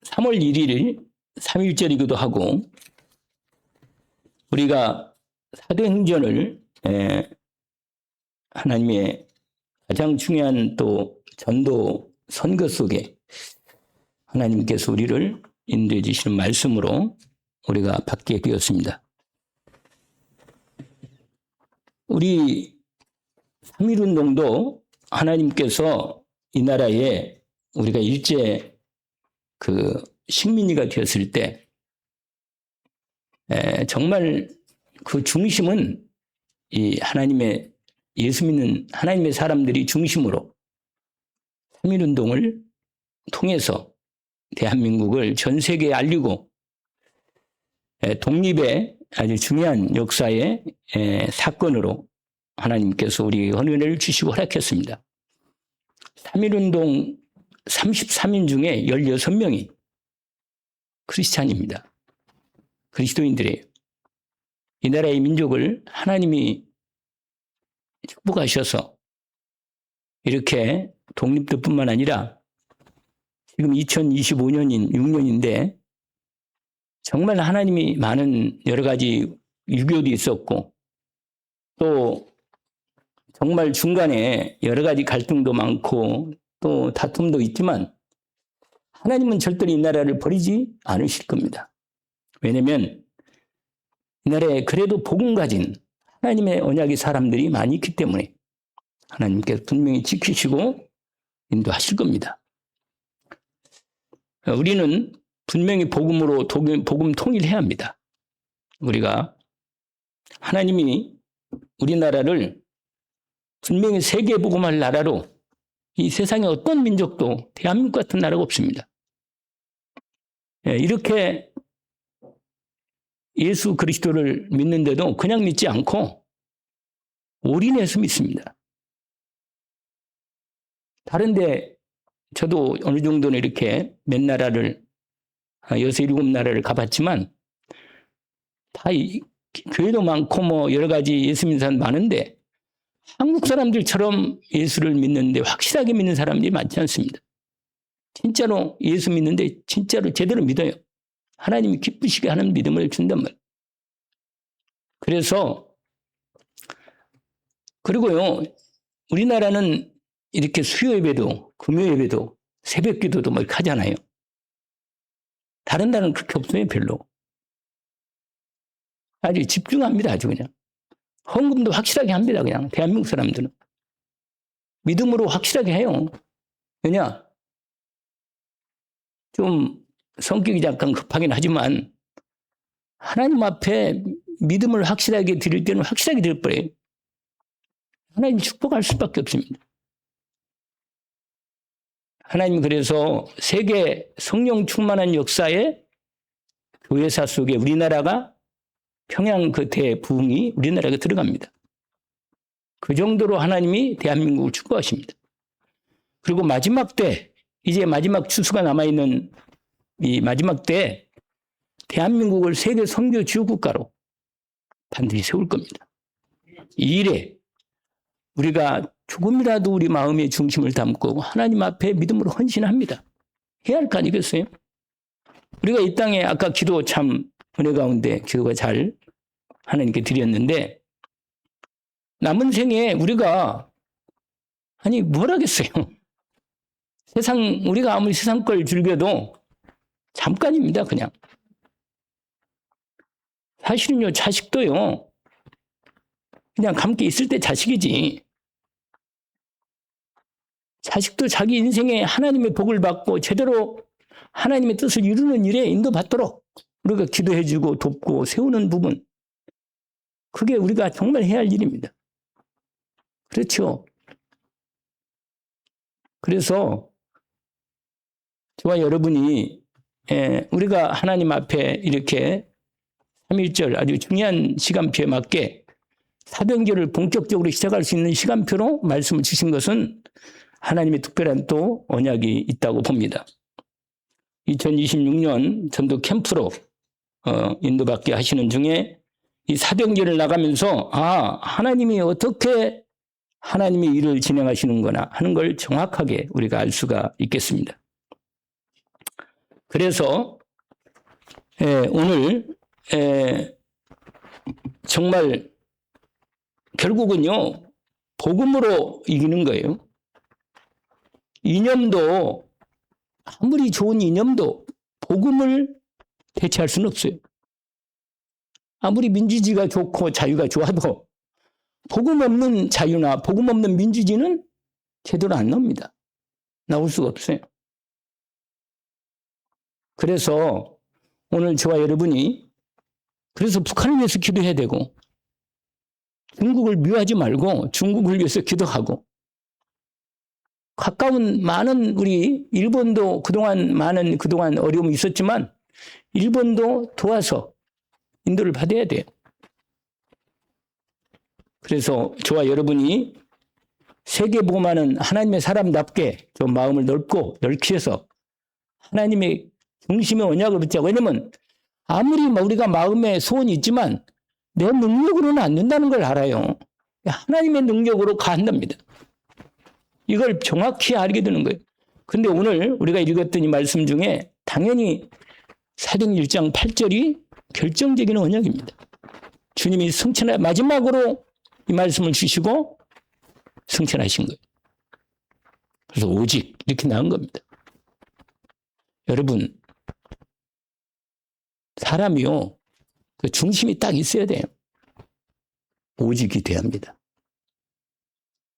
3월 1일 3.1절이기도 하고 우리가 사도행전을 하나님의 가장 중요한 또 전도 선거 속에 하나님께서 우리를 인도해 주시는 말씀으로 우리가 받게 되었습니다. 우리 3.1운동도 하나님께서 이 나라에 우리가 일제 식민지가 되었을 때 정말 그 중심은 이 하나님의 예수 믿는 하나님의 사람들이 중심으로 3.1운동을 통해서 대한민국을 전 세계에 알리고 독립의 아주 중요한 역사의 사건으로 하나님께서 우리에게 은혜를 주시고 허락했습니다. 3.1운동 33인 중에 16명이 크리스찬입니다. 그리스도인들이에요. 이 나라의 민족을 하나님이 축복하셔서 이렇게 독립도 뿐만 아니라 지금 2025년인 6년인데 정말 하나님이 많은 여러 가지 유교도 있었고 또 정말 중간에 여러 가지 갈등도 많고 또 다툼도 있지만 하나님은 절대로 이 나라를 버리지 않으실 겁니다. 왜냐하면 이 나라에 그래도 복음 가진 하나님의 언약의 사람들이 많이 있기 때문에 하나님께서 분명히 지키시고 인도하실 겁니다. 우리는 분명히 복음으로 복음 통일해야 합니다. 우리가 하나님이 우리나라를 분명히 세계 복음할 나라로 이 세상에 어떤 민족도 대한민국 같은 나라가 없습니다. 이렇게 예수 그리스도를 믿는데도 그냥 믿지 않고 올인해서 믿습니다. 다른데 저도 어느 정도는 이렇게 몇 나라를 6, 7나라를 가봤지만 다 교회도 많고 여러 가지 예수 믿는 사람 많은데 한국 사람들처럼 예수를 믿는데 확실하게 믿는 사람들이 많지 않습니다. 진짜로 예수 믿는데 진짜로 제대로 믿어요. 하나님이 기쁘시게 하는 믿음을 준단 말이에요. 그래서 그리고요 우리나라는 이렇게 수요 예배도 금요 예배도 새벽 기도도 이렇게 하잖아요. 다른 나라는 그렇게 없어요. 별로. 아주 집중합니다. 아주 그냥. 헌금도 확실하게 합니다. 그냥 대한민국 사람들은. 믿음으로 확실하게 해요. 왜냐? 좀 성격이 약간 급하긴 하지만 하나님 앞에 믿음을 확실하게 드릴 때는 확실하게 드릴 거예요. 하나님 축복할 수밖에 없습니다. 하나님 그래서 세계 성령 충만한 역사의 교회사 속에 우리나라가 평양 그 대부흥이 우리나라가 들어갑니다. 그 정도로 하나님이 대한민국을 축복하십니다. 그리고 마지막 때 이제 마지막 추수가 남아있는 이 마지막 때 대한민국을 세계 선교 지역국가로 반드시 세울 겁니다. 이 일에 우리가 조금이라도 우리 마음의 중심을 담고 하나님 앞에 믿음으로 헌신합니다. 해야 할 거 아니겠어요? 우리가 이 땅에 아까 기도 참 은혜 가운데 기도가 잘 하나님께 드렸는데 남은 생에 우리가 아니 뭘 하겠어요? 우리가 아무리 세상 걸 즐겨도 잠깐입니다. 그냥. 사실은요 자식도요 그냥 함께 있을 때 자식이지. 자식도 자기 인생에 하나님의 복을 받고 제대로 하나님의 뜻을 이루는 일에 인도받도록 우리가 기도해주고 돕고 세우는 부분. 그게 우리가 정말 해야 할 일입니다. 그렇죠. 그래서 저와 여러분이 우리가 하나님 앞에 이렇게 3.1절 아주 중요한 시간표에 맞게 사도행전을 본격적으로 시작할 수 있는 시간표로 말씀을 주신 것은 하나님의 특별한 또 언약이 있다고 봅니다. 2026년 전도 캠프로 인도받게 하시는 중에 이 사도행전을 나가면서 하나님이 어떻게 하나님의 일을 진행하시는구나 하는 걸 정확하게 우리가 알 수가 있겠습니다. 그래서 오늘 정말 결국은요, 복음으로 이기는 거예요. 이념도, 아무리 좋은 이념도 복음을 대체할 수는 없어요. 아무리 민주주의가 좋고 자유가 좋아도 복음 없는 자유나 복음 없는 민주주의는 제대로 안 나옵니다. 나올 수가 없어요. 그래서 오늘 저와 여러분이 그래서 북한을 위해서 기도해야 되고 중국을 미워하지 말고 중국을 위해서 기도하고 가까운 많은 우리 일본도 그동안 어려움이 있었지만 일본도 도와서 인도를 받아야 돼요. 그래서 저와 여러분이 세계복음하는 하나님의 사람답게 좀 마음을 넓히셔서 하나님의 중심의 언약을 붙자고. 왜냐면 아무리 우리가 마음에 소원이 있지만 내 능력으로는 안 된다는 걸 알아요. 하나님의 능력으로 가한답니다. 이걸 정확히 알게 되는 거예요. 그런데 오늘 우리가 읽었던 이 말씀 중에 당연히 사도행전 1장 8절이 결정적인 언약입니다. 주님이 마지막으로 이 말씀을 주시고 승천하신 거예요. 그래서 오직 이렇게 나온 겁니다. 여러분, 사람이요, 그 중심이 딱 있어야 돼요. 오직이 돼야 합니다.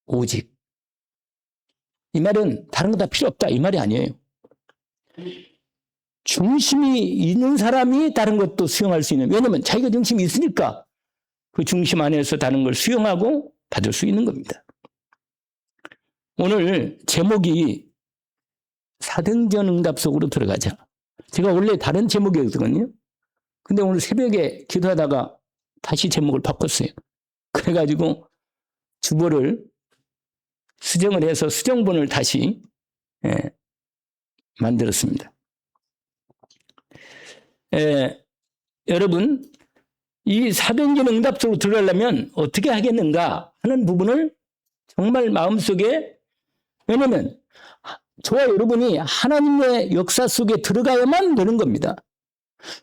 오직. 이 말은 다른 거 다 필요 없다 이 말이 아니에요. 중심이 있는 사람이 다른 것도 수용할 수 있는, 왜냐하면 자기가 중심이 있으니까 그 중심 안에서 다른 걸 수용하고 받을 수 있는 겁니다. 오늘 제목이 사도행전 응답 속으로 들어가자. 제가 원래 다른 제목이었거든요. 근데 오늘 새벽에 기도하다가 다시 제목을 바꿨어요. 그래가지고 주보를 수정을 해서 수정본을 다시 만들었습니다. 여러분, 이 사도행전 응답 속으로 들어가려면 어떻게 하겠는가 하는 부분을 정말 마음속에, 왜냐하면 저와 여러분이 하나님의 역사 속에 들어가야만 되는 겁니다.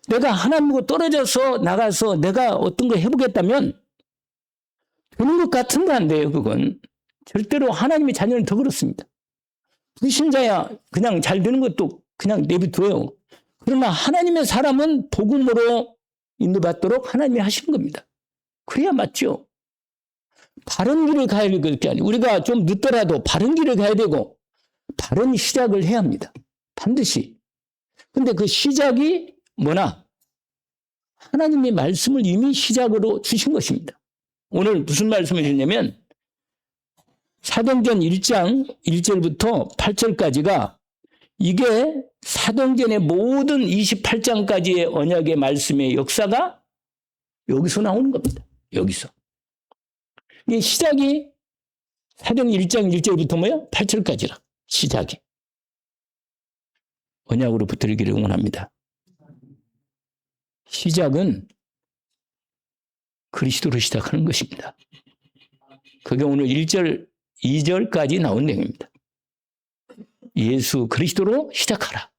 내가 하나님과 떨어져서 나가서 내가 어떤 거 해보겠다면 되는 것 같은데 안 돼요. 그건 절대로 하나님의 자녀는 더 그렇습니다. 불신자야 그냥 잘 되는 것도 그냥 내비둬요. 그러나 하나님의 사람은 복음으로 인도받도록 하나님이 하신 겁니다. 그래야 맞죠. 바른 길을 가야 될 게 아니에요. 우리가 좀 늦더라도 바른 길을 가야 되고 바른 시작을 해야 합니다. 반드시. 근데 그 시작이 뭐나? 하나님의 말씀을 이미 시작으로 주신 것입니다. 오늘 무슨 말씀을 주냐면 사도행전 1장 1절부터 8절까지가 이게 사도행전의 모든 28장까지의 언약의 말씀의 역사가 여기서 나오는 겁니다. 여기서. 이 시작이 사도행전 1장 1절부터 뭐예요? 8절까지라. 시작이. 언약으로 붙들기를 응원합니다. 시작은 그리스도로 시작하는 것입니다. 그게 오늘 1절, 2절까지 나온 내용입니다. 예수 그리스도로 시작하라.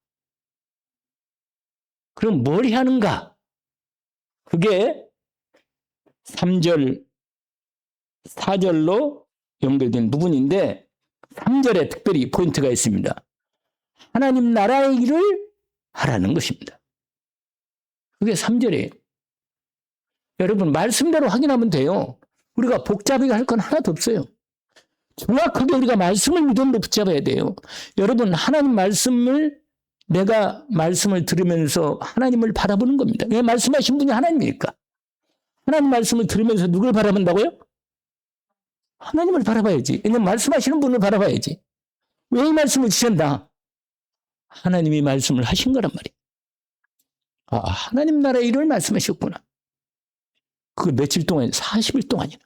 그럼 뭘 해야 하는가? 그게 3절, 4절로 연결된 부분인데 3절에 특별히 포인트가 있습니다. 하나님 나라의 일을 하라는 것입니다. 그게 3절이에요. 여러분 말씀대로 확인하면 돼요. 우리가 복잡하게 할 건 하나도 없어요. 정확하게 우리가 말씀을 믿음으로 붙잡아야 돼요. 여러분 하나님 말씀을 내가 말씀을 들으면서 하나님을 바라보는 겁니다. 왜 말씀하신 분이 하나님이니까. 하나님 말씀을 들으면서 누굴 바라본다고요? 하나님을 바라봐야지. 왜냐하면 말씀하시는 분을 바라봐야지. 왜 이 말씀을 주셨나? 하나님이 말씀을 하신 거란 말이에요. 아, 하나님 나라의 일을 말씀하셨구나. 그걸 며칠 동안, 40일 동안이나.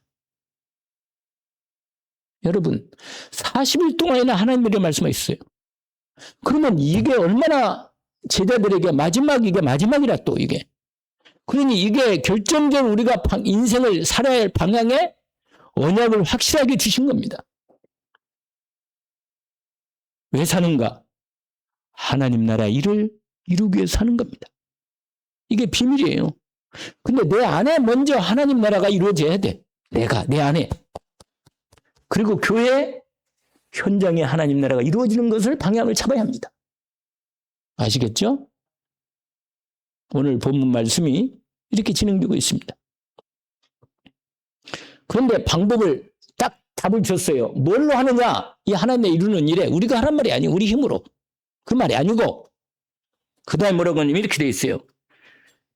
여러분, 40일 동안이나 하나님의 일을 말씀하셨어요. 그러면 이게 얼마나 제자들에게 이게 마지막이라 또 이게. 그러니 이게 결정적으로 우리가 인생을 살아야 할 방향에 언약을 확실하게 주신 겁니다. 왜 사는가? 하나님 나라 일을 이루기 위해 사는 겁니다. 이게 비밀이에요. 근데 내 안에 먼저 하나님 나라가 이루어져야 돼. 내 안에. 그리고 교회 현장에 하나님 나라가 이루어지는 것을 방향을 잡아야 합니다. 아시겠죠? 오늘 본문 말씀이 이렇게 진행되고 있습니다. 그런데 방법을 딱 답을 줬어요. 뭘로 하느냐? 이 하나님의 이루는 일에 우리가 하란 말이 아니고 우리 힘으로. 그 말이 아니고 그 다음에 뭐라고 하냐면 이렇게 되어 있어요.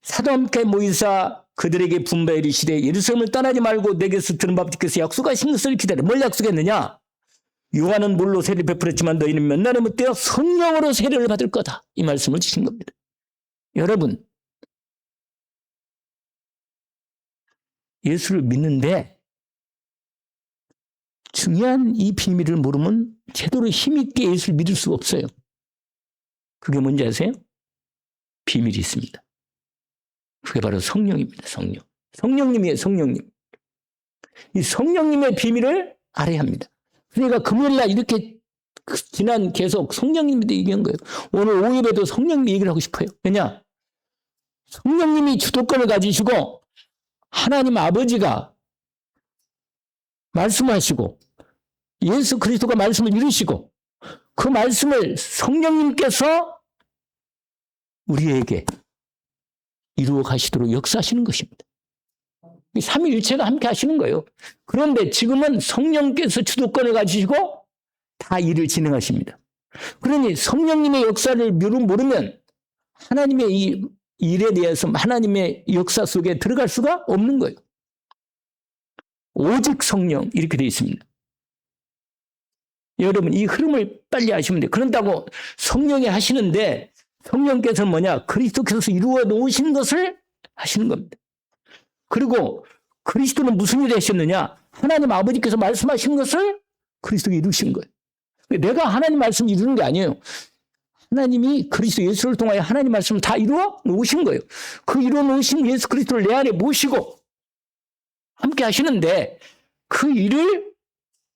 사도 함께 모이사 그들에게 분부하여 이르시되 예루살렘을 떠나지 말고 내게서 들은 바께서 약속하신 것을 기다려. 뭘 약속했느냐? 요한은 물로 세례를 베풀었지만 너희는 몇 날에 못되어 성령으로 세례를 받을 거다. 이 말씀을 주신 겁니다. 여러분, 예수를 믿는데 중요한 이 비밀을 모르면 제대로 힘있게 예수를 믿을 수가 없어요. 그게 뭔지 아세요? 비밀이 있습니다. 그게 바로 성령입니다. 성령. 성령님이에요. 성령님. 이 성령님의 비밀을 알아야 합니다. 그러니까 금요일날 이렇게 지난 계속 성령님한테 얘기한 거예요. 오늘 오후에도 성령님 얘기를 하고 싶어요. 왜냐? 성령님이 주도권을 가지시고 하나님 아버지가 말씀하시고 예수 그리스도가 말씀을 이루시고 그 말씀을 성령님께서 우리에게 이루어 가시도록 역사하시는 것입니다. 이 삼위일체가 함께 하시는 거예요. 그런데 지금은 성령께서 주도권을 가지시고 다 일을 진행하십니다. 그러니 성령님의 역사를 모르면 하나님의 이 일에 대해서 하나님의 역사 속에 들어갈 수가 없는 거예요. 오직 성령 이렇게 되어 있습니다. 여러분 이 흐름을 빨리 아시면 돼요. 그런다고 성령이 하시는데 성령께서는 뭐냐? 그리스도께서 이루어 놓으신 것을 하시는 겁니다. 그리고 그리스도는 무슨 일을 하셨느냐? 하나님 아버지께서 말씀하신 것을 그리스도가 이루신 거예요. 내가 하나님 말씀을 이루는 게 아니에요. 하나님이 그리스도 예수를 통하여 하나님 말씀을 다 이루어 놓으신 거예요. 그 이루어 놓으신 예수 그리스도를 내 안에 모시고 함께 하시는데 그 일을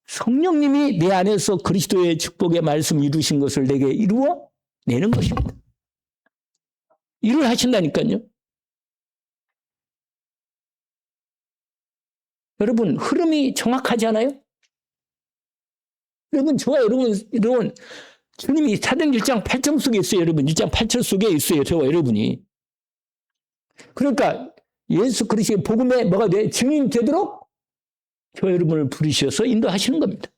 성령님이 내 안에서 그리스도의 축복의 말씀 이루신 것을 내게 이루어 내는 것입니다. 일을 하신다니까요. 여러분 흐름이 정확하지 않아요? 여러분 저와 여러분 주님이 사도행 1장 8절 속에 있어요. 여러분 1장 8절 속에 있어요. 저와 여러분이. 그러니까 예수 그리스도의 복음에 뭐가 돼? 증인 되도록 저 여러분을 부르셔서 인도하시는 겁니다.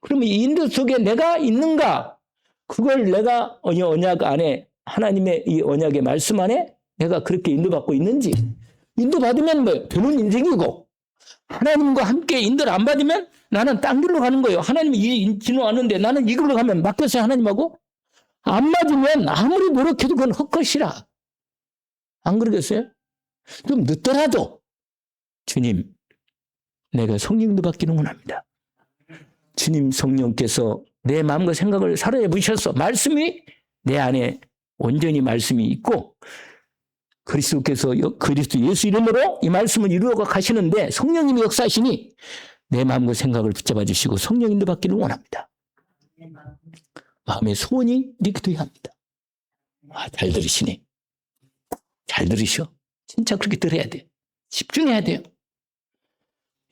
그러면 이 인도 속에 내가 있는가? 그걸 내가 언약 안에 하나님의 이 언약의 말씀 안에 내가 그렇게 인도받고 있는지 인도받으면 뭐 배는 인생이고 하나님과 함께 인도를 안 받으면 나는 딴 길로 가는 거예요. 하나님이 진호하는데 나는 이 길로 가면 맡겼어요. 하나님하고. 안 맞으면 아무리 노력해도 그건 헛것이라. 안 그러겠어요? 좀 늦더라도 주님 내가 성령도 받기를 원합니다. 주님 성령께서 내 마음과 생각을 사로잡아 보셔서 말씀이 내 안에 온전히 말씀이 있고 그리스도께서 그리스도 예수 이름으로 이 말씀을 이루어 가시는데 성령님이 역사하시니 내 마음과 생각을 붙잡아 주시고 성령님도 받기를 원합니다. 마음의 소원이 이렇게 돼야 합니다. 잘 들으시네. 잘 들으셔. 진짜 그렇게 들어야 돼. 집중해야 돼요.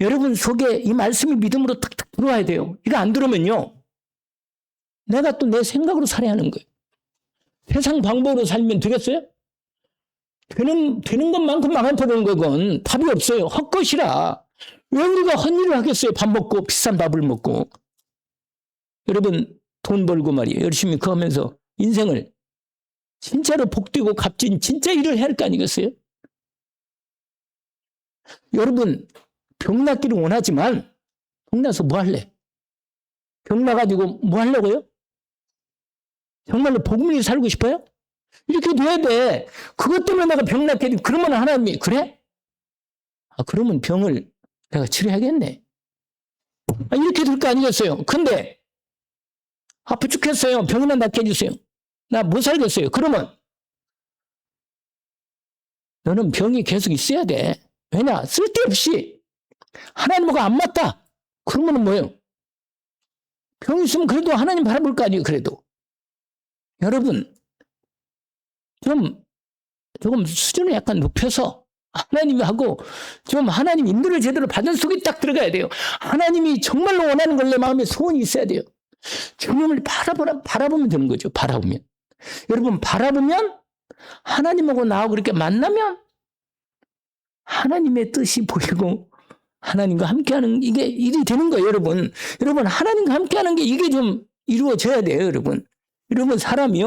여러분 속에 이 말씀이 믿음으로 탁탁 들어와야 돼요. 이거 안 들으면요. 내가 또 내 생각으로 살아야 하는 거예요. 세상 방법으로 살면 되겠어요? 되는 것만큼 망한다는 건 답이 없어요. 헛것이라. 왜 우리가 헛일을 하겠어요? 밥 먹고 비싼 밥을 먹고. 여러분 돈 벌고 말이에요. 열심히 그거 하면서 인생을 진짜로 복되고 값진 진짜 일을 해야 할 거 아니겠어요? 여러분 병 낫기를 원하지만 병 나서 뭐 할래? 병 나가지고 뭐 하려고요? 정말로 복음이 살고 싶어요? 이렇게 돼야 돼. 그것 때문에 내가 병 낫게 돼. 그러면 하나님이 그래? 그러면 병을 내가 치료해야겠네. 이렇게 될 거 아니겠어요? 근데 아파 죽겠어요. 병이나 낫게 해주세요. 나 못 살겠어요. 그러면 너는 병이 계속 있어야 돼. 왜냐? 쓸데없이 하나님하고 안 맞다. 그러면 뭐예요? 병 있으면 그래도 하나님 바라볼 거 아니에요, 그래도. 여러분, 조금 수준을 약간 높여서 하나님하고 좀 하나님 인도를 제대로 받은 속에 딱 들어가야 돼요. 하나님이 정말로 원하는 걸 내 마음에 소원이 있어야 돼요. 주님을 바라보면 되는 거죠. 바라보면. 여러분, 바라보면 하나님하고 나하고 그렇게 만나면 하나님의 뜻이 보이고 하나님과 함께하는 이게 일이 되는 거예요, 여러분. 여러분, 하나님과 함께하는 게 이게 좀 이루어져야 돼요, 여러분. 여러분, 사람이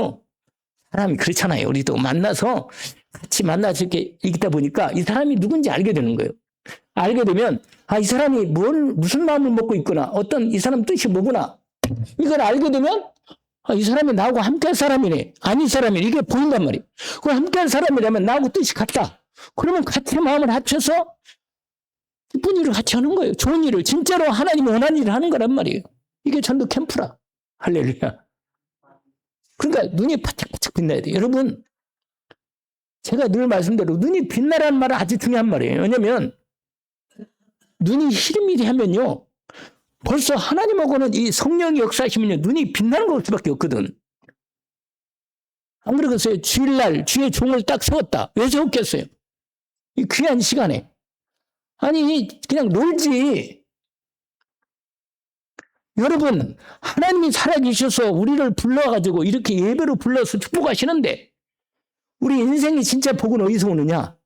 그렇잖아요. 우리도 만나서 같이 만나서 이렇게 있다 보니까 이 사람이 누군지 알게 되는 거예요. 알게 되면 이 사람이 무슨 마음을 먹고 있구나. 어떤 이 사람 뜻이 뭐구나. 이걸 알게 되면 이 사람이 나하고 함께할 사람이네. 아닌 사람이네. 이게 보인단 말이에요. 그 함께할 사람이라면 나하고 뜻이 같다. 그러면 같이 마음을 합쳐서 기쁜 일을 같이 하는 거예요. 좋은 일을. 진짜로 하나님이 원하는 일을 하는 거란 말이에요. 이게 전도 캠프라. 할렐루야. 그러니까 눈이 바짝바짝 빛나야 돼요. 여러분, 제가 늘 말씀대로 눈이 빛나라는 말은 아주 중요한 말이에요. 왜냐면 눈이 희리미리하면요. 벌써 하나님하고는 이 성령이 역사하시면요. 눈이 빛나는 것 수밖에 없거든. 안 그러겠어요? 주일날 주의 종을 딱 세웠다. 왜 세웠겠어요? 이 귀한 시간에. 아니 그냥 놀지. 여러분, 하나님이 살아계셔서 우리를 불러가지고 이렇게 예배로 불러서 축복하시는데 우리 인생이 진짜 복은 어디서 오느냐?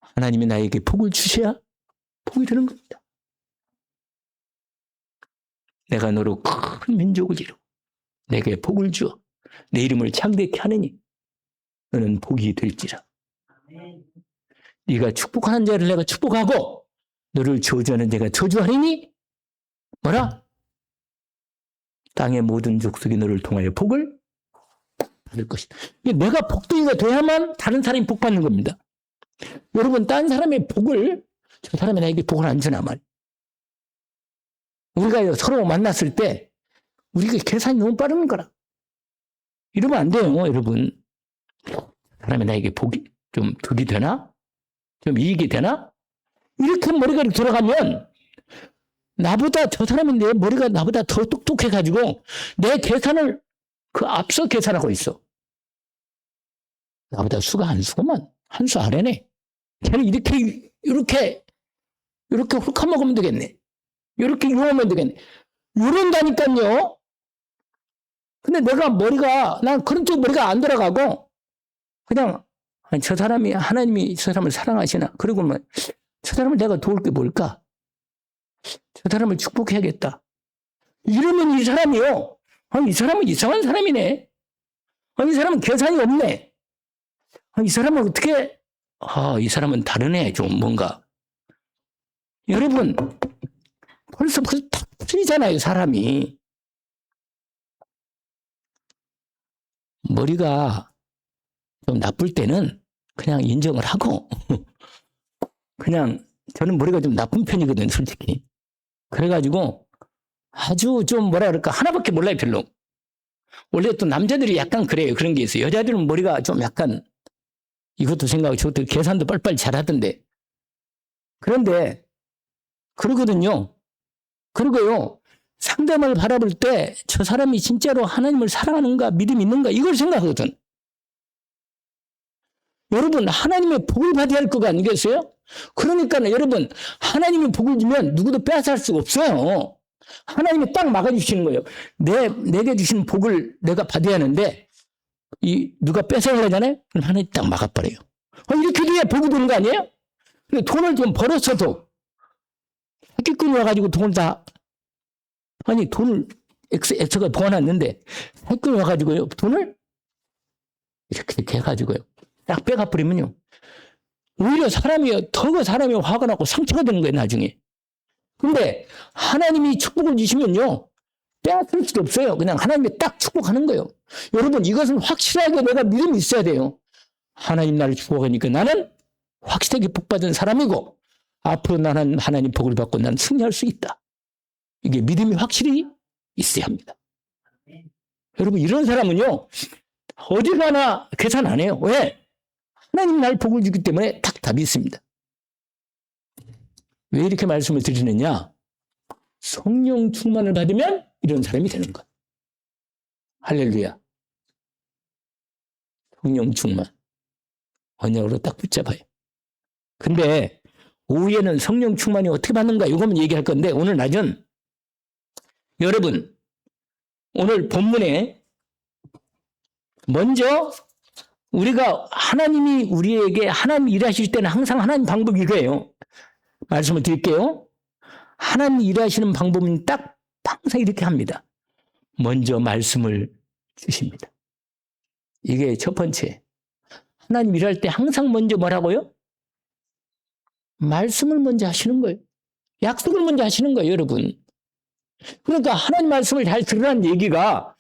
하나님이 나에게 복을 주셔야 복이 되는 겁니다. 내가 너로 큰 민족을 이루고 내게 복을 주어 내 이름을 창대케 하느니 너는 복이 될지라. 네가 축복하는 자를 내가 축복하고 너를 저주하는 자가 저주하리니 뭐라? 땅의 모든 족속이 너를 통하여 복을 받을 것이다. 내가 복둥이가 돼야만 다른 사람이 복 받는 겁니다. 여러분, 딴 사람의 복을 저 사람이 나에게 복을 안 주나 말. 우리가 서로 만났을 때 우리가 계산이 너무 빠른 거라. 이러면 안 돼요, 여러분. 사람이 나에게 복이 좀 득이 되나? 좀 이익이 되나? 이렇게 머리가 돌아가면 나보다 저 사람이 내 머리가 나보다 더 똑똑해가지고 내 계산을 그 앞서 계산하고 있어. 나보다 수가 한 수구만. 한 수 아래네. 걔는 이렇게 훑어먹으면 되겠네. 이렇게 유하면 되겠네. 이런다니까요. 근데 난 그런 쪽 머리가 안 돌아가고 그냥 저 사람이 하나님이 저 사람을 사랑하시나. 그리고 저 사람을 내가 도울 게 뭘까? 저 사람을 축복해야겠다. 이러면 이 사람이요. 이 사람은 이상한 사람이네. 이 사람은 계산이 없네. 이 사람은 어떻게, 이 사람은 다르네. 좀 뭔가. 여러분, 벌써 탁 틀리잖아요, 사람이. 머리가 좀 나쁠 때는 그냥 인정을 하고, 그냥 저는 머리가 좀 나쁜 편이거든요, 솔직히. 그래가지고 아주 좀 뭐라 그럴까, 하나밖에 몰라요, 별로. 원래 또 남자들이 약간 그래요. 그런 게 있어요. 여자들은 머리가 좀 약간 이것도 생각하고 저것도 계산도 빨리빨리 잘하던데. 그런데 그러거든요. 그리고요, 상대방을 바라볼 때 저 사람이 진짜로 하나님을 사랑하는가, 믿음이 있는가, 이걸 생각하거든. 여러분, 하나님의 복을 받아야 할 거 아니겠어요? 그러니까 여러분, 하나님의 복을 주면 누구도 빼앗을 수가 없어요. 하나님이 딱 막아주시는 거예요. 내게 주신 복을 내가 받아야 하는데 누가 뺏어가려잖아요? 그럼 하나님이 딱 막아버려요. 이렇게 돼야 복이 되는 거 아니에요? 근데 돈을 좀 벌었어도 사기꾼이 와가지고 돈을 돈을 X가 모아놨는데 사기꾼이 와가지고요, 돈을 이렇게 해가지고요, 딱 빼가버리면요, 오히려 사람이 화가 나고 상처가 되는 거예요, 나중에. 근데 하나님이 축복을 주시면요, 빼앗을 수도 없어요. 그냥 하나님이 딱 축복하는 거예요. 여러분, 이것은 확실하게 내가 믿음이 있어야 돼요. 하나님 나를 축복하니까 나는 확실하게 복받은 사람이고 앞으로 나는 하나님 복을 받고 나는 승리할 수 있다. 이게 믿음이 확실히 있어야 합니다. 여러분, 이런 사람은요, 어디 가나 계산 안 해요. 왜? 하나님 날 복을 주기 때문에 딱 답이 있습니다. 왜 이렇게 말씀을 드리느냐? 성령 충만을 받으면 이런 사람이 되는 거야. 할렐루야. 성령 충만. 언약으로 딱 붙잡아요. 근데 오후에는 성령 충만이 어떻게 받는가? 이거만 얘기할 건데 오늘 낮은 여러분 오늘 본문에 먼저 우리가 하나님이 우리에게 하나님 일하실 때는 항상 하나님 방법이 이거예요. 말씀을 드릴게요. 하나님 일하시는 방법은 딱 항상 이렇게 합니다. 먼저 말씀을 주십니다. 이게 첫 번째. 하나님 일할 때 항상 먼저 뭐라고요? 말씀을 먼저 하시는 거예요. 약속을 먼저 하시는 거예요, 여러분. 그러니까 하나님 말씀을 잘 들으라는 얘기가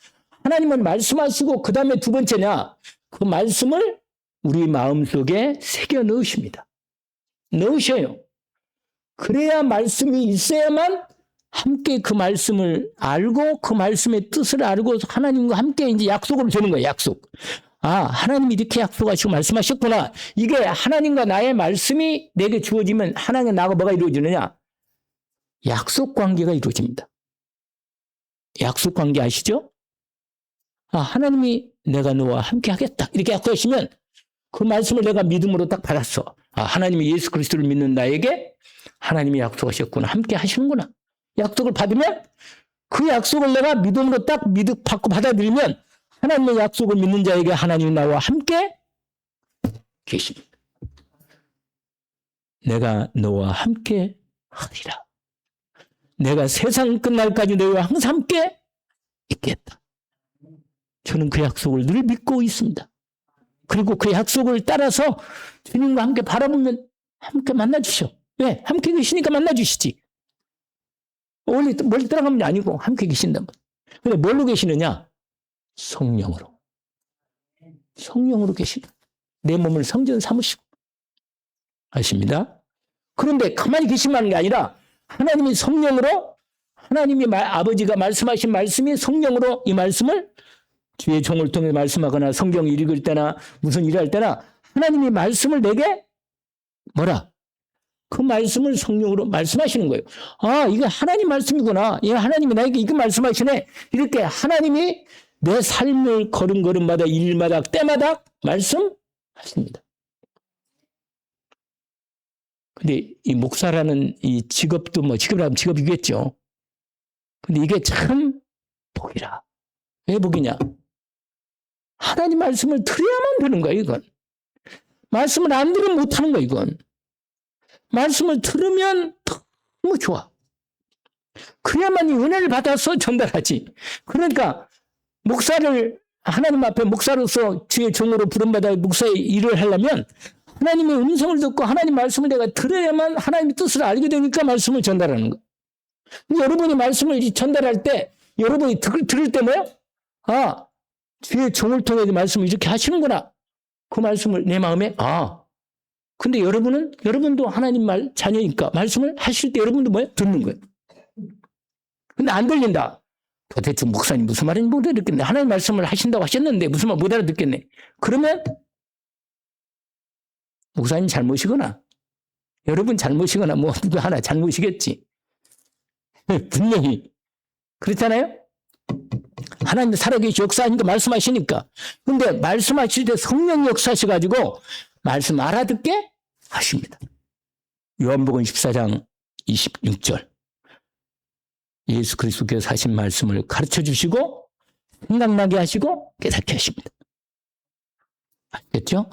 하나님은 말씀하시고 그 다음에 두 번째냐? 그 말씀을 우리 마음속에 새겨 넣으십니다. 넣으셔요. 그래야 말씀이 있어야만 함께 그 말씀을 알고 그 말씀의 뜻을 알고 하나님과 함께 이제 약속으로 되는 거예요, 약속. 아, 하나님이 이렇게 약속하시고 말씀하셨구나. 이게 하나님과 나의 말씀이 내게 주어지면 하나님과 나가 뭐가 이루어지느냐? 약속 관계가 이루어집니다. 약속 관계 아시죠? 아, 하나님이 내가 너와 함께 하겠다. 이렇게 약속하시면 그 말씀을 내가 믿음으로 딱 받았어. 아, 하나님이 예수 그리스도를 믿는 나에게 하나님이 약속하셨구나. 함께 하시는구나. 약속을 받으면 그 약속을 내가 믿음으로 딱 받고 받아들이면 하나님의 약속을 믿는 자에게 하나님이 나와 함께 계십니다. 내가 너와 함께 하리라. 내가 세상 끝날까지 너와 항상 함께 있겠다. 저는 그 약속을 늘 믿고 있습니다. 그리고 그 약속을 따라서 주님과 함께 바라보면 함께 만나주셔. 왜? 함께 계시니까 만나주시지. 멀리 들어가면 아니고 함께 계신단 말이에요. 근데 뭘로 계시느냐? 성령으로. 성령으로 계시다. 내 몸을 성전 삼으시고. 아십니다? 그런데 가만히 계시면 게 아니라 하나님이 성령으로 하나님이 아버지가 말씀하신 말씀이 성령으로 이 말씀을 주의 종을 통해 말씀하거나 성경 읽을 때나 무슨 일할 때나 하나님이 말씀을 내게 뭐라? 그 말씀을 성령으로 말씀하시는 거예요. 아, 이게 하나님 말씀이구나. 예, 하나님이 나에게 이거 말씀하시네. 이렇게 하나님이 내 삶을 걸음걸음마다 일마다 때마다 말씀하십니다. 근데 이 목사라는 이 직업도 뭐 직업이라면 직업이겠죠. 근데 이게 참 복이라. 왜 복이냐? 하나님 말씀을 들어야만 되는 거야, 이건. 말씀을 안 들으면 못하는 거야, 이건. 말씀을 들으면 너무 좋아. 그래야만 이 은혜를 받아서 전달하지. 그러니까 목사를 하나님 앞에 목사로서 주의 종으로 부름받아 목사의 일을 하려면 하나님의 음성을 듣고 하나님 말씀을 내가 들어야만 하나님의 뜻을 알게 되니까 말씀을 전달하는 거야. 여러분이 말씀을 전달할 때 여러분이 들을 때 뭐야? 아, 주의 종을 통해 말씀을 이렇게 하시는구나. 그 말씀을 내 마음에 근데 여러분도 하나님 자녀니까 말씀을 하실 때 여러분도 뭐야? 듣는 거예요. 근데 안 들린다. 도대체 목사님 무슨 말인지 못 알아듣겠네. 하나님 말씀을 하신다고 하셨는데 무슨 말 못 알아듣겠네. 그러면 목사님 잘못이거나 여러분 잘못이거나 뭐 누구 하나 잘못이겠지. 분명히 그렇잖아요. 하나님 살아계시 역사하니까 말씀하시니까. 근데 말씀하실 때 성령 역사하셔가지고 말씀 알아듣게 하십니다. 요한복음 14장 26절. 예수 그리스도께서 하신 말씀을 가르쳐 주시고 생각나게 하시고 깨닫게 하십니다. 알겠죠?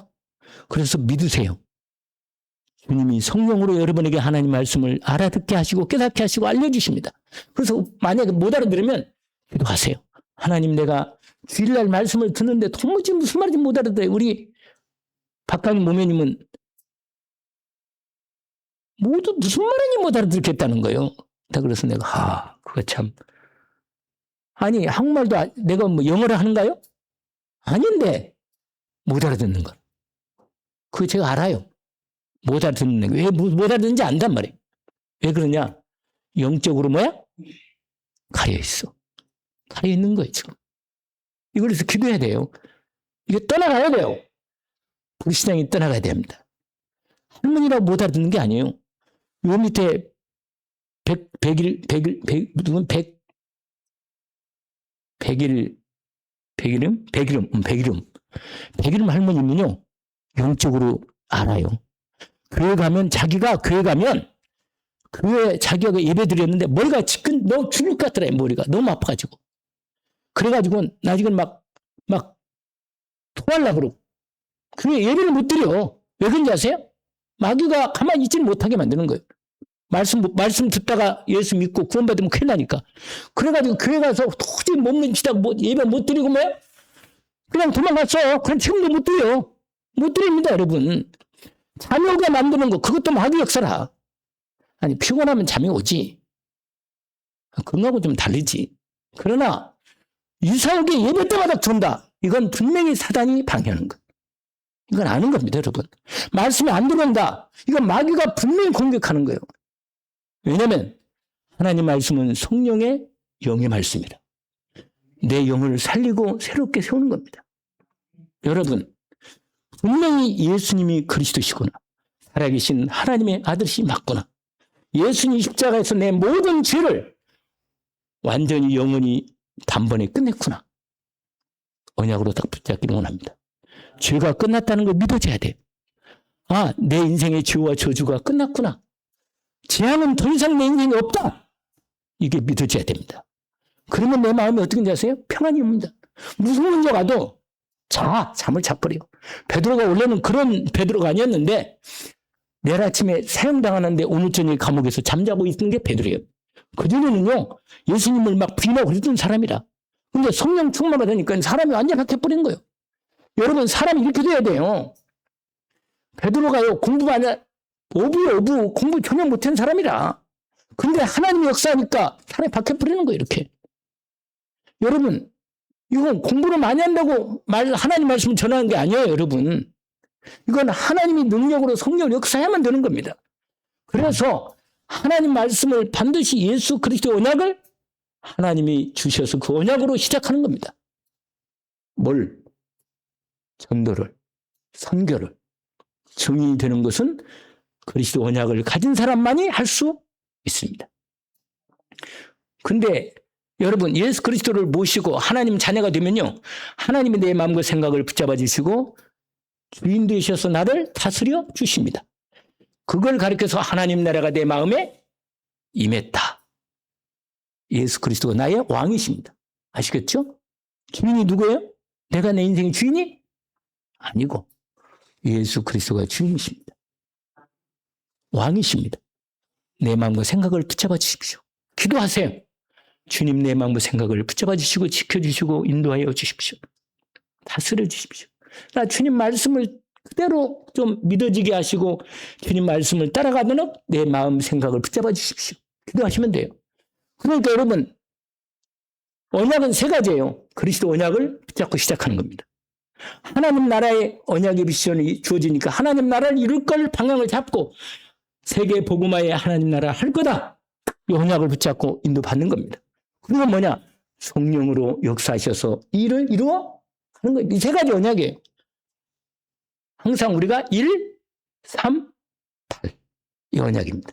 그래서 믿으세요. 주님이 성령으로 여러분에게 하나님 말씀을 알아듣게 하시고 깨닫게 하시고 알려주십니다. 그래서 만약에 못 알아들으면 기도하세요. 하나님, 내가 주일날 말씀을 듣는데 도무지 무슨 말인지 못 알아들어요. 우리 박강희 모매님은 모두 무슨 말인지 못 알아듣겠다는 거예요. 그래서 내가 그거 참, 아니 한국말도 내가 뭐 영어를 하는가요? 아닌데 못 알아듣는 거. 그거 제가 알아요. 못 알아듣는 거. 왜 못 알아듣는지 안단 말이에요. 왜 그러냐? 영적으로 뭐야? 가려 있어. 가려 있는 거예요 지금. 이걸로서 기도해야 돼요. 이게 떠나가야 돼요. 불신앙이 떠나가야 됩니다. 할머니라고 못 알아듣는 게 아니에요. 요 밑에 누군 백일음 할머니는요, 영적으로 알아요. 교회 가면 자기가 예배 드렸는데 머리가 너 죽을 것 같더라. 머리가 너무 아파가지고. 그래가지고 나중에 막 토하려고 그러고. 교회 예배를 못 드려. 왜 그런지 아세요? 마귀가 가만히 있지는 못하게 만드는 거예요. 말씀 듣다가 예수 믿고 구원받으면 큰일 나니까. 그래가지고 교회 가서 도저히 몸을 치다가 예배 못 드리고 그냥 도망갔어. 그럼 지금도 못 드려. 못 드립니다, 여러분. 잠이 오게 만드는 거, 그것도 마귀 역사라. 아니, 피곤하면 잠이 오지. 그거하고 좀 다르지. 그러나 이상하게 예배 때마다 들어온다. 이건 분명히 사단이 방해하는 것. 이건 아는 겁니다, 여러분. 말씀이 안 들어온다. 이건 마귀가 분명히 공격하는 거예요. 왜냐하면 하나님 말씀은 성령의 영의 말씀이라. 내 영을 살리고 새롭게 세우는 겁니다. 여러분, 분명히 예수님이 그리스도시구나. 살아계신 하나님의 아들이 맞구나. 예수님 십자가에서 내 모든 죄를 완전히 영원히 단번에 끝냈구나. 언약으로 딱 붙잡기를 원합니다. 죄가 끝났다는 걸 믿어줘야 돼. 아, 내 인생의 죄와 저주가 끝났구나. 재앙은 더 이상 내 인생에 없다. 이게 믿어줘야 됩니다. 그러면 내 마음이 어떻게 아세요? 평안이 옵니다. 무슨 문제가 와도 잠을 자버려. 베드로가 원래는 그런 베드로가 아니었는데 내일 아침에 사형당하는데 오늘 저녁에 감옥에서 잠자고 있는 게 베드로예요. 그전에는요, 예수님을 막 부인하고 그랬던 사람이라. 근데 성령 충만을 하니까 사람이 완전 바뀌어버린 거예요. 여러분, 사람이 이렇게 돼야 돼요. 베드로가요, 공부가 아니라 오부 공부 전혀 못한 사람이라. 근데 하나님의 역사하니까 사람이 바뀌어버리는 거예요, 이렇게. 여러분, 이건 공부를 많이 한다고 하나님 말씀을 전하는 게 아니에요, 여러분. 이건 하나님이 능력으로 성령을 역사해야만 되는 겁니다. 그래서 하나님 말씀을 반드시 예수 그리스도 언약을 하나님이 주셔서 그 언약으로 시작하는 겁니다. 뭘? 전도를, 선교를. 증인이 되는 것은 그리스도 언약을 가진 사람만이 할 수 있습니다. 근데 여러분, 예수 그리스도를 모시고 하나님 자녀가 되면요, 하나님이 내 마음과 생각을 붙잡아 주시고 주인 되셔서 나를 다스려 주십니다. 그걸 가리켜서 하나님 나라가 내 마음에 임했다. 예수 그리스도가 나의 왕이십니다. 아시겠죠? 주인이 누구예요? 내가 내 인생의 주인이? 아니고 예수 그리스도가 주인이십니다. 왕이십니다. 내 마음과 생각을 붙잡아 주십시오. 기도하세요. 주님, 내 마음과 생각을 붙잡아 주시고 지켜주시고 인도하여 주십시오. 다스려 주십시오. 나 주님 말씀을 그대로 좀 믿어지게 하시고 주님 말씀을 따라가도록 내 마음 생각을 붙잡아 주십시오. 기도하시면 돼요. 그러니까 여러분, 언약은 세 가지예요. 그리스도 언약을 붙잡고 시작하는 겁니다. 하나님 나라의 언약의 미션이 주어지니까 하나님 나라를 이룰 걸 방향을 잡고 세계 복음화에 하나님 나라 할 거다. 이 언약을 붙잡고 인도받는 겁니다. 그리고 뭐냐? 성령으로 역사하셔서 일을 이루어 하는 거예요. 이 세 가지 언약이에요. 항상 우리가 1, 3, 8. 이 언약입니다.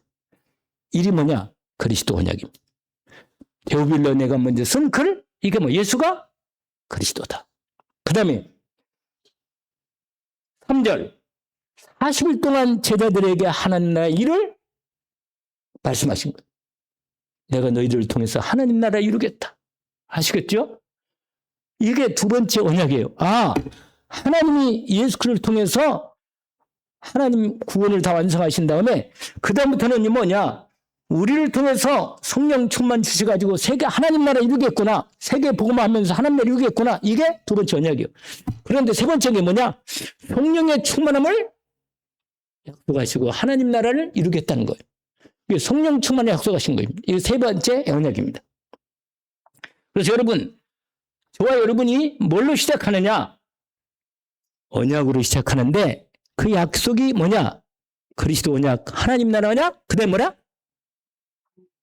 1이 뭐냐? 그리스도 언약입니다. 데오빌러 내가 먼저 쓴 글, 이게 예수가 그리스도다. 그 다음에 3절 40일 동안 제자들에게 하나님 나라의 일을 말씀하신 거예요. 내가 너희들을 통해서 하나님 나라 이루겠다. 아시겠죠? 이게 두 번째 언약이에요. 하나님이 예수 그리스도를 통해서 하나님 구원을 다 완성하신 다음에 그 다음부터는 우리를 통해서 성령 충만 주셔가지고 세계 하나님 나라 이루겠구나. 세계 복음하면서 하나님 나라 이루겠구나. 이게 두 번째 언약이에요. 그런데 세 번째 게 성령의 충만함을 약속하시고 하나님 나라를 이루겠다는 거예요. 이게 성령 충만을 약속하신 거예요. 이게 세 번째 언약입니다. 그래서 여러분, 저와 여러분이 뭘로 시작하느냐? 언약으로 시작하는데 그 약속이 그리스도 언약, 하나님 나라 언약, 그 다음에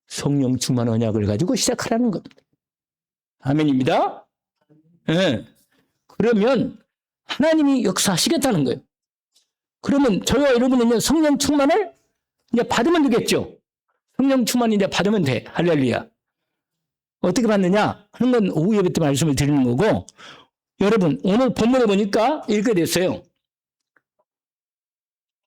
성령 충만 언약을 가지고 시작하라는 겁니다. 아멘입니다. 네. 그러면 하나님이 역사하시겠다는 거예요. 그러면 저와 여러분은요, 성령 충만을 이제 받으면 되겠죠. 성령 충만 이제 받으면 돼. 할렐루야. 어떻게 받느냐 하는 건 오후 예배 때 말씀을 드리는 거고, 여러분 오늘 본문에 보니까 이렇게 됐어요.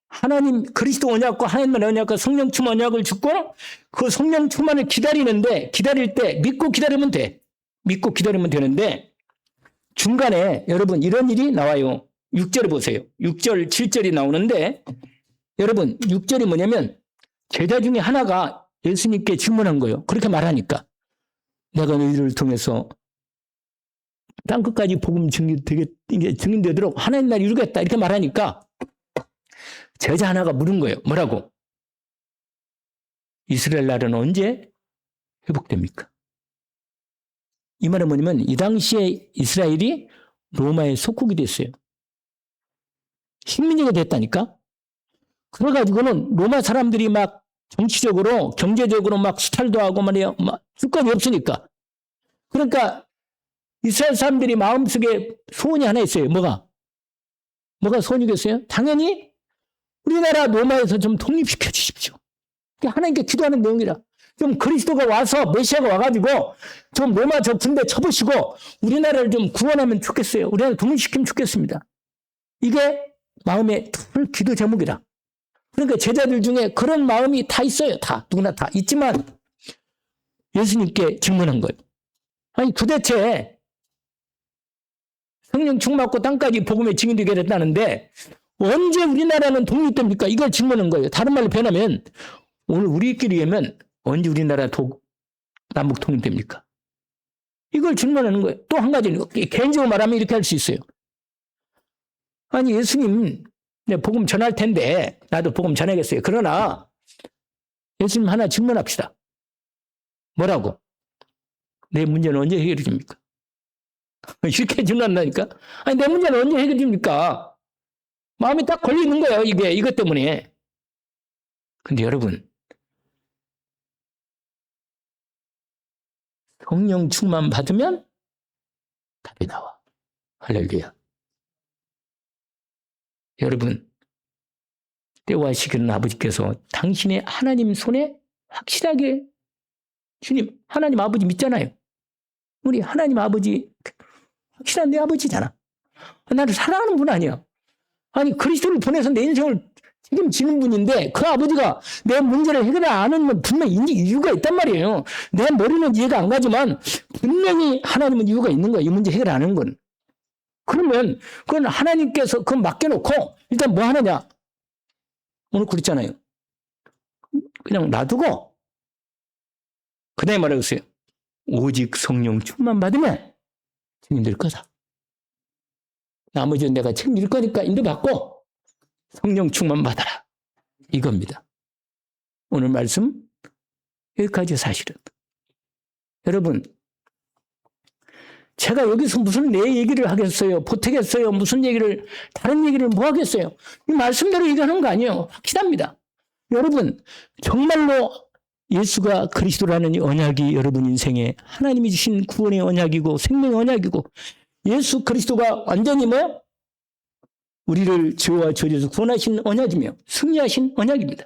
하나님 그리스도 언약과 하나님의 언약과 성령 충만 언약을 주고 그 성령 충만을 기다리는데, 기다릴 때 믿고 기다리면 돼. 믿고 기다리면 되는데 중간에 여러분 이런 일이 나와요. 6절을 보세요. 6절 7절이 나오는데, 여러분 6절이 뭐냐면 제자 중에 하나가 예수님께 질문한 거예요. 그렇게 말하니까 내가 너희를 통해서 땅끝까지 복음 증인되도록 하나님 나라를 이루겠다 이렇게 말하니까 제자 하나가 물은 거예요. 뭐라고? 이스라엘 나라는 언제 회복됩니까? 이 말은 뭐냐면 이 당시에 이스라엘이 로마의 속국이 됐어요. 식민지가 됐다니까? 그래가지고는 로마 사람들이 막 정치적으로 경제적으로 막 수탈도 하고 말이에요. 막 주권이 없으니까. 그러니까 이스라엘 사람들이 마음속에 소원이 하나 있어요. 뭐가 소원이겠어요? 당연히 우리나라 로마에서 좀 독립시켜 주십시오. 하나님께 기도하는 내용이라. 좀 그리스도가 와서 메시아가 와가지고 좀 로마 저 군대 쳐보시고 우리나라를 좀 구원하면 좋겠어요. 우리나라 독립시키면 좋겠습니다. 이게 마음의 기도 제목이라. 그러니까 제자들 중에 그런 마음이 다 있어요. 다 누구나 다 있지만 예수님께 질문한 거예요. 아니 도대체 성령 충만받고 땅까지 복음의 증인되게 됐다는데 언제 우리나라는 독립됩니까? 이걸 질문한 거예요. 다른 말로 변하면 오늘 우리끼리 하면 언제 우리나라 남북 통일됩니까? 이걸 질문하는 거예요. 또 한 가지는 개인적으로 말하면 이렇게 할 수 있어요. 아니 예수님 복음 전할 텐데 나도 복음 전하겠어요. 그러나 예수님 하나 질문합시다. 뭐라고? 내 문제는 언제 해결이 됩니까? 이렇게 질문한다니까? 아니 내 문제는 언제 해결이 됩니까? 마음이 딱 걸리는 거예요. 이것 때문에. 근데 여러분 성령 충만 받으면 답이 나와. 할렐루야. 여러분 때와 시기는 아버지께서 당신의 하나님 손에 확실하게 주님 하나님 아버지 믿잖아요. 우리 하나님 아버지 확실한 내 아버지잖아. 나를 사랑하는 분 아니야. 아니 그리스도를 보내서 내 인생을 책임지는 분인데 그 아버지가 내 문제를 해결 안 하는 건 분명히 이유가 있단 말이에요. 내 머리는 이해가 안 가지만 분명히 하나님은 이유가 있는 거야. 이 문제 해결 안 하는 건. 그러면 그건 하나님께서 그건 맡겨놓고 일단 뭐 하느냐. 오늘 그랬잖아요. 그냥 놔두고 그 다음에 말해보세요. 오직 성령 충만 받으면 책임질 거다. 나머지는 내가 책임질 거니까 인도받고 성령 충만 받아라. 이겁니다. 오늘 말씀 여기까지 사실은. 여러분 제가 여기서 무슨 내 얘기를 하겠어요? 보태겠어요? 무슨 얘기를 다른 얘기를 뭐 하겠어요? 이 말씀대로 얘기하는 거 아니에요. 확실합니다. 여러분 정말로 예수가 그리스도라는 이 언약이 여러분 인생에 하나님이 주신 구원의 언약이고 생명의 언약이고 예수 그리스도가 완전히 뭐 우리를 죄와 저주에서 구원하신 언약이며 승리하신 언약입니다.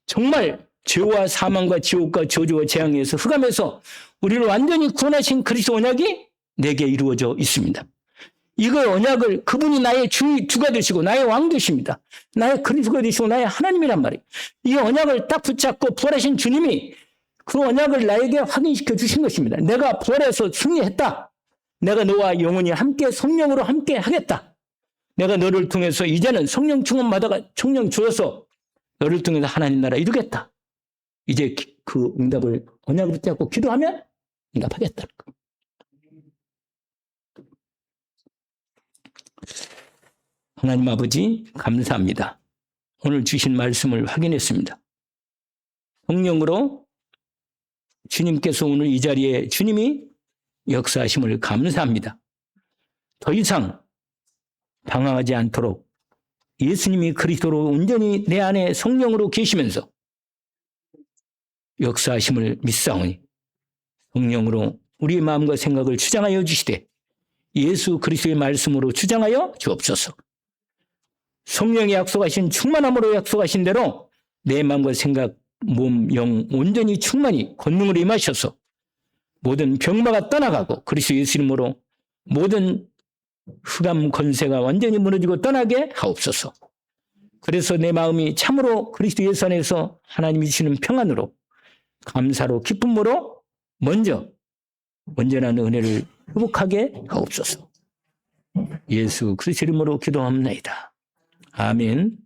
정말 죄와 사망과 지옥과 저주와 재앙에서 흑암에서 우리를 완전히 구원하신 그리스도 언약이 내게 이루어져 있습니다. 이거 언약을 그분이 나의 주가 되시고 나의 왕 되십니다. 나의 그리스도가 되시고 나의 하나님이란 말이에요. 이 언약을 딱 붙잡고 부활하신 주님이 그 언약을 나에게 확인시켜 주신 것입니다. 내가 부활해서 승리했다. 내가 너와 영원히 함께 성령으로 함께 하겠다. 내가 너를 통해서 이제는 성령 충만받아가 성령 주어서 너를 통해서 하나님 나라 이루겠다. 이제 그 응답을 언약을 붙잡고 기도하면 응답하겠다. 하나님 아버지 감사합니다. 오늘 주신 말씀을 확인했습니다. 성령으로 주님께서 오늘 이 자리에 주님이 역사하심을 감사합니다. 더 이상 방황하지 않도록 예수님이 그리스도로 온전히 내 안에 성령으로 계시면서 역사하심을 믿사오니 성령으로 우리의 마음과 생각을 주장하여 주시되 예수 그리스도의 말씀으로 주장하여 주옵소서. 성령이 약속하신 충만함으로 약속하신 대로 내 마음과 생각 몸, 영 온전히 충만히 권능으로 임하셔서 모든 병마가 떠나가고 그리스도 예수 이름으로 모든 흑암 권세가 완전히 무너지고 떠나게 하옵소서. 그래서 내 마음이 참으로 그리스도 예수 안에서 하나님이 주시는 평안으로 감사로 기쁨으로 먼저 온전한 은혜를 회복하게 하옵소서. 예수 그리스도 이름으로 기도합니다. 아멘.